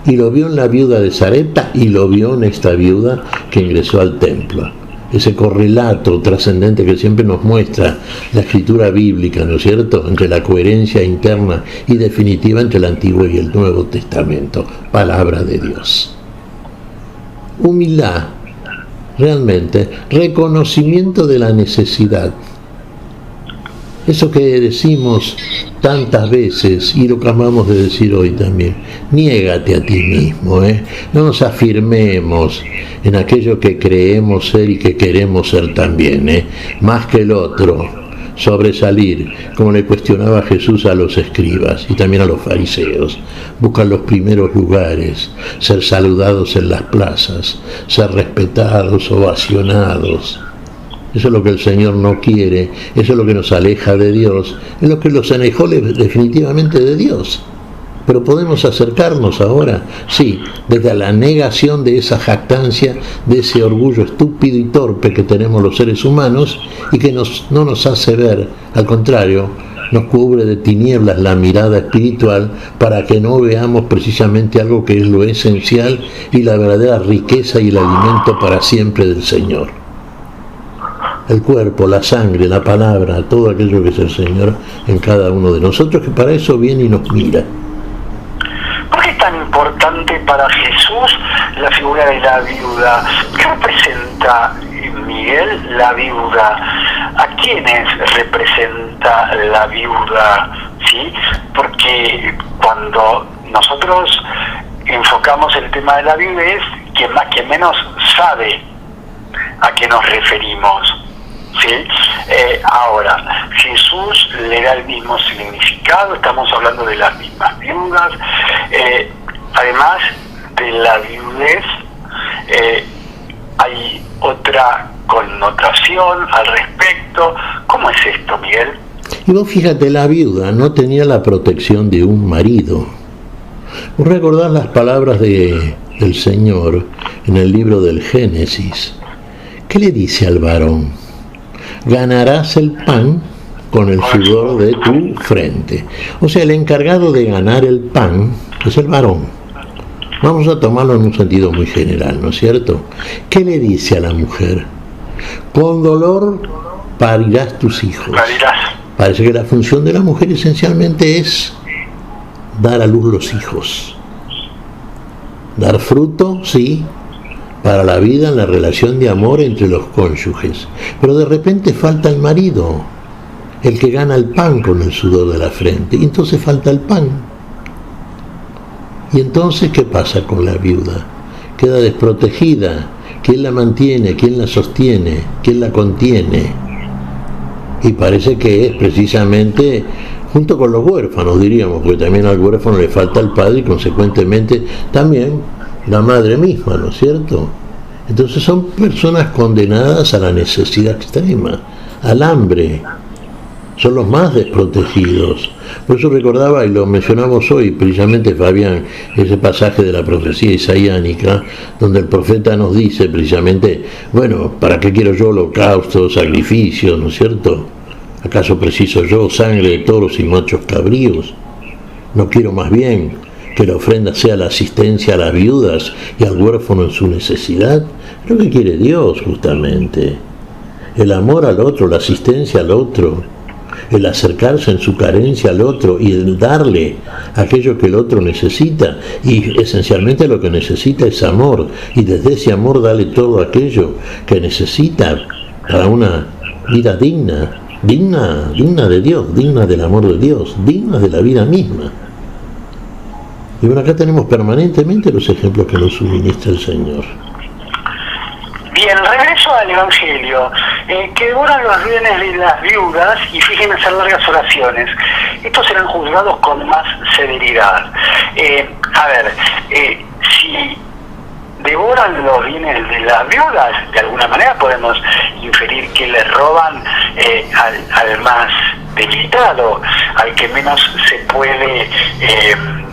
Y lo vio en la viuda de Sarepta y lo vio en esta viuda que ingresó al templo. Ese correlato trascendente que siempre nos muestra la escritura bíblica, ¿no es cierto?, entre la coherencia interna y definitiva entre el Antiguo y el Nuevo Testamento, palabra de Dios. Humildad. Realmente, reconocimiento de la necesidad. Eso que decimos tantas veces y lo que acabamos de decir hoy también. Niégate a ti mismo, No nos afirmemos en aquello que creemos ser y que queremos ser también, más que el otro. Sobresalir, como le cuestionaba Jesús a los escribas y también a los fariseos. Buscan los primeros lugares, ser saludados en las plazas, ser respetados, ovacionados. Eso es lo que el Señor no quiere, eso es lo que nos aleja de Dios, es lo que los alejó definitivamente de Dios. Pero podemos acercarnos ahora, sí, desde la negación de esa jactancia, de ese orgullo estúpido y torpe que tenemos los seres humanos y que no nos hace ver, al contrario, nos cubre de tinieblas la mirada espiritual para que no veamos precisamente algo que es lo esencial y la verdadera riqueza y el alimento para siempre del Señor. El cuerpo, la sangre, la palabra, todo aquello que es el Señor en cada uno de nosotros, que para eso viene y nos mira. ¿Por qué es tan importante para Jesús la figura de la viuda? ¿Qué representa, Miguel, la viuda? ¿A quiénes representa la viuda? ¿Sí? Porque cuando nosotros enfocamos el tema de la viudez, quien más quien menos sabe a qué nos referimos. ¿Sí? Ahora, Jesús le da el mismo significado, estamos hablando de las mismas viudas, además de la viudez hay otra connotación al respecto. ¿Cómo es esto, Miguel? Y vos fíjate, la viuda no tenía la protección de un marido. Vos recordás las palabras del Señor en el libro del Génesis. ¿Qué le dice al varón? Ganarás el pan con el sudor de tu frente. O sea, el encargado de ganar el pan es el varón. Vamos a tomarlo en un sentido muy general, ¿no es cierto? ¿Qué le dice a la mujer? Con dolor parirás tus hijos. Parece que la función de la mujer esencialmente es dar a luz los hijos. Dar fruto, sí, para la vida en la relación de amor entre los cónyuges. Pero de repente falta el marido, el que gana el pan con el sudor de la frente. Y entonces falta el pan. Y entonces, ¿qué pasa con la viuda? Queda desprotegida. ¿Quién la mantiene? ¿Quién la sostiene? ¿Quién la contiene? Y parece que es precisamente, junto con los huérfanos, diríamos, porque también al huérfano le falta el padre y consecuentemente también la madre misma, ¿no es cierto? Entonces son personas condenadas a la necesidad extrema, al hambre. Son los más desprotegidos. Por eso recordaba, y lo mencionamos hoy, precisamente, Fabián, ese pasaje de la profecía isaíánica, donde el profeta nos dice precisamente, bueno, ¿para qué quiero yo holocaustos, sacrificios, ¿no es cierto? ¿Acaso preciso yo sangre de toros y machos cabríos? No quiero más bien que la ofrenda sea la asistencia a las viudas y al huérfano en su necesidad. Es lo que quiere Dios, justamente. El amor al otro, la asistencia al otro, el acercarse en su carencia al otro y el darle aquello que el otro necesita. Y esencialmente lo que necesita es amor. Y desde ese amor darle todo aquello que necesita para una vida digna, digna de Dios, digna del amor de Dios, digna de la vida misma. Y bueno, acá tenemos permanentemente los ejemplos que nos suministra el Señor. Bien, regreso al Evangelio, que devoran los bienes de las viudas y fijen hacer largas oraciones. Estos serán juzgados con más severidad. Si devoran los bienes de las viudas, de alguna manera podemos inferir que les roban al más debilitado, al que menos se puede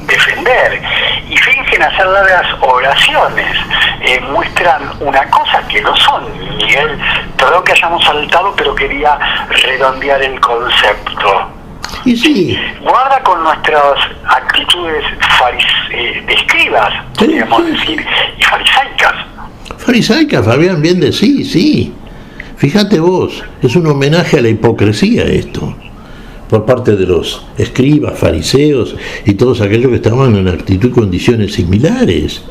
defender. Y fingen hacer largas oraciones, muestran una cosa que no son, Miguel, perdón que hayamos saltado, pero quería redondear el concepto. Y sí, guarda con nuestras actitudes de escribas, podríamos decir, y farisaicas. Farisaicas, Fabián, bien decís, sí. Fíjate vos, es un homenaje a la hipocresía esto, por parte de los escribas, fariseos y todos aquellos que estaban en actitud y condiciones similares.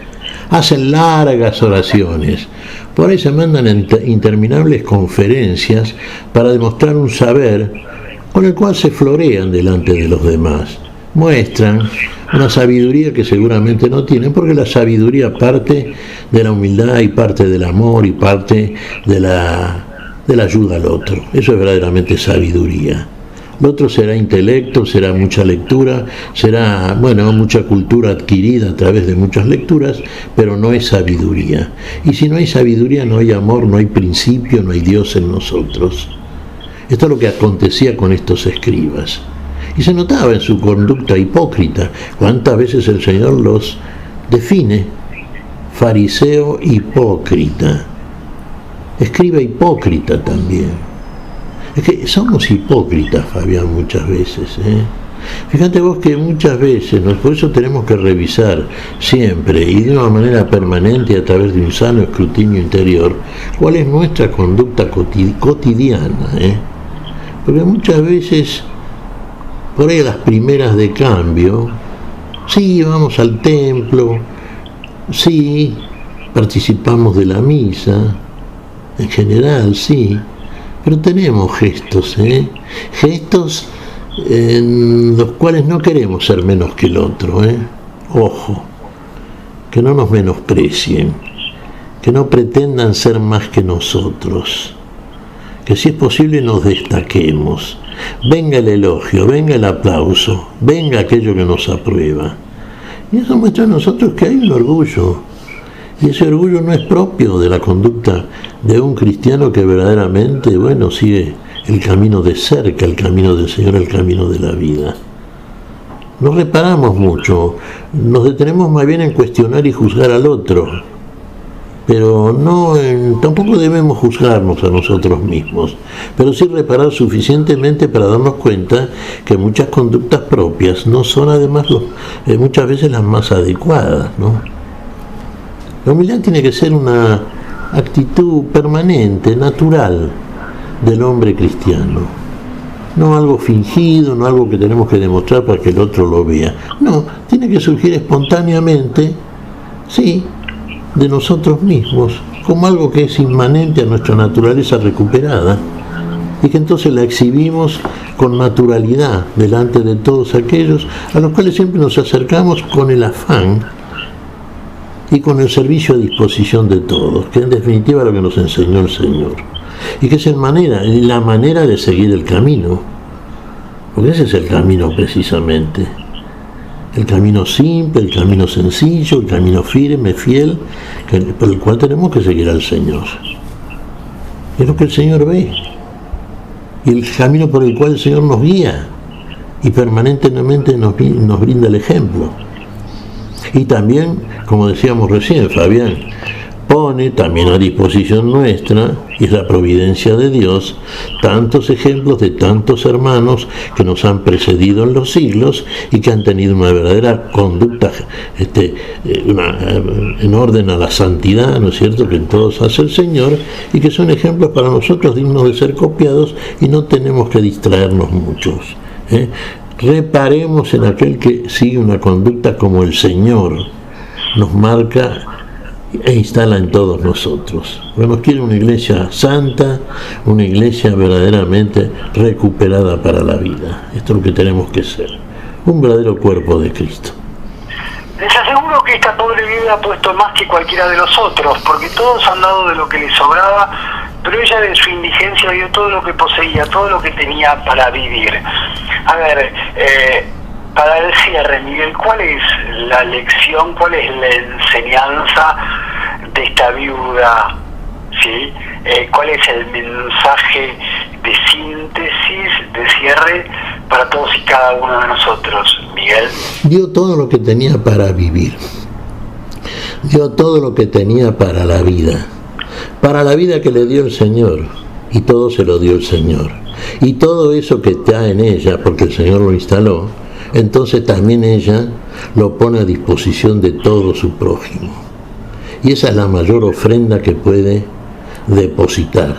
Hacen largas oraciones, por ahí se mandan interminables conferencias para demostrar un saber con el cual se florean delante de los demás. Muestran una sabiduría que seguramente no tienen, porque la sabiduría parte de la humildad y parte del amor y parte de la ayuda al otro. Eso es verdaderamente sabiduría. Lo otro será intelecto, será mucha lectura, será, mucha cultura adquirida a través de muchas lecturas, pero no es sabiduría. Y si no hay sabiduría, no hay amor, no hay principio, no hay Dios en nosotros. Esto es lo que acontecía con estos escribas. Y se notaba en su conducta hipócrita. ¿Cuántas veces el Señor los define? Fariseo hipócrita. Escriba hipócrita también. Es que somos hipócritas, Fabián, muchas veces, ¿eh? Fíjate vos que muchas veces, por eso tenemos que revisar siempre y de una manera permanente a través de un sano escrutinio interior cuál es nuestra conducta cotidiana, ¿eh? Porque muchas veces, por ahí a las primeras de cambio, sí, vamos al templo, sí, participamos de la misa, en general, sí, pero tenemos gestos, gestos en los cuales no queremos ser menos que el otro, ojo, que no nos menosprecien, que no pretendan ser más que nosotros, que si es posible nos destaquemos, venga el elogio, venga el aplauso, venga aquello que nos aprueba. Y eso muestra a nosotros que hay un orgullo, y ese orgullo no es propio de la conducta de un cristiano que verdaderamente, sigue el camino de cerca, el camino del Señor, el camino de la vida. No reparamos mucho, nos detenemos más bien en cuestionar y juzgar al otro, pero tampoco debemos juzgarnos a nosotros mismos, pero sí reparar suficientemente para darnos cuenta que muchas conductas propias no son además muchas veces las más adecuadas, ¿no? La humildad tiene que ser una actitud permanente, natural, del hombre cristiano, no algo fingido, no algo que tenemos que demostrar para que el otro lo vea, no, tiene que surgir espontáneamente, sí, de nosotros mismos, como algo que es inmanente a nuestra naturaleza recuperada, y que entonces la exhibimos con naturalidad delante de todos aquellos a los cuales siempre nos acercamos con el afán y con el servicio a disposición de todos, que en definitiva es lo que nos enseñó el Señor. Y que es la manera de seguir el camino, porque ese es el camino precisamente, el camino simple, el camino sencillo, el camino firme, fiel, por el cual tenemos que seguir al Señor. Es lo que el Señor ve, y el camino por el cual el Señor nos guía, y permanentemente nos brinda el ejemplo. Y también, como decíamos recién, Fabián, pone también a disposición nuestra, y es la providencia de Dios, tantos ejemplos de tantos hermanos que nos han precedido en los siglos y que han tenido una verdadera conducta en orden a la santidad, ¿no es cierto?, que en todos hace el Señor, y que son ejemplos para nosotros dignos de ser copiados, y no tenemos que distraernos muchos, Reparemos en aquel que sigue una conducta como el Señor nos marca e instala en todos nosotros. Nos quiere una iglesia santa, una iglesia verdaderamente recuperada para la vida. Esto es lo que tenemos que ser, un verdadero cuerpo de Cristo. Les aseguro que esta pobre viuda ha puesto más que cualquiera de los otros, porque todos han dado de lo que les sobraba, pero ella de su indigencia dio todo lo que poseía, todo lo que tenía para vivir. A ver, para el cierre, Miguel, ¿cuál es la lección, cuál es la enseñanza de esta viuda? ¿Sí? ¿Cuál es el mensaje de síntesis, de cierre para todos y cada uno de nosotros, Miguel? Dio todo lo que tenía para vivir, dio todo lo que tenía para la vida que le dio el Señor, y todo se lo dio el Señor, y todo eso que está en ella, porque el Señor lo instaló, entonces también ella lo pone a disposición de todo su prójimo, y esa es la mayor ofrenda que puede depositar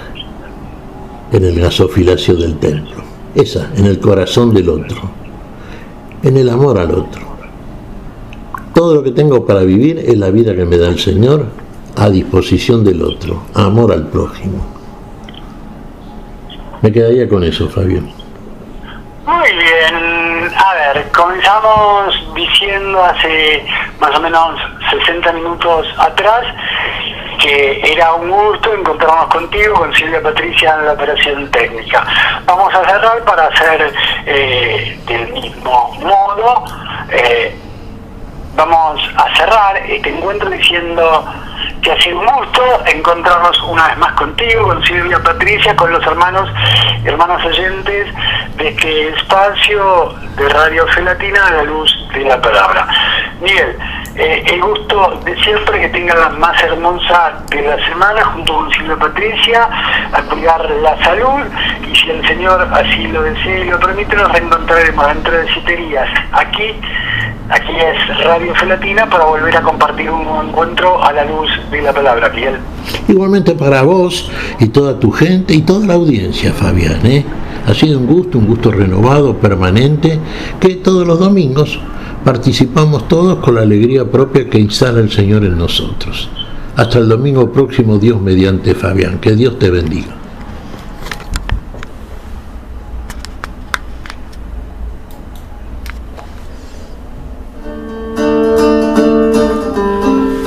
en el gasofilacio del templo, esa, en el corazón del otro, en el amor al otro. Todo lo que tengo para vivir es la vida que me da el Señor a disposición del otro, amor al prójimo. Me quedaría con eso, Fabio. Muy bien, a ver, comenzamos diciendo hace más o menos 60 minutos atrás que era un gusto encontrarnos contigo, con Silvia Patricia en la operación técnica. Vamos a cerrar para hacer del mismo modo. Vamos a cerrar este encuentro diciendo que ha sido un gusto encontrarnos una vez más contigo, con Silvia Patricia, con los hermanos oyentes de este espacio de Radio Fe Latina a la luz de la palabra. Miguel, el gusto de siempre, que tengan la más hermosa de la semana junto con Silvia Patricia, a cuidar la salud y si el Señor así lo desea y lo permite, nos reencontraremos dentro de 7 días. Aquí es Radio Fe Latina para volver a compartir un encuentro a la luz de la palabra, Miguel. Igualmente para vos y toda tu gente y toda la audiencia, Fabián, ¿eh? Ha sido un gusto renovado, permanente, que todos los domingos participamos todos con la alegría propia que instala el Señor en nosotros. Hasta el domingo próximo, Dios mediante, Fabián. Que Dios te bendiga.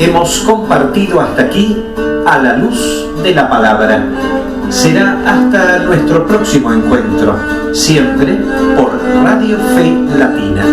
Hemos compartido hasta aquí a la luz de la palabra. Será hasta nuestro próximo encuentro, siempre por Radio Fe Latina.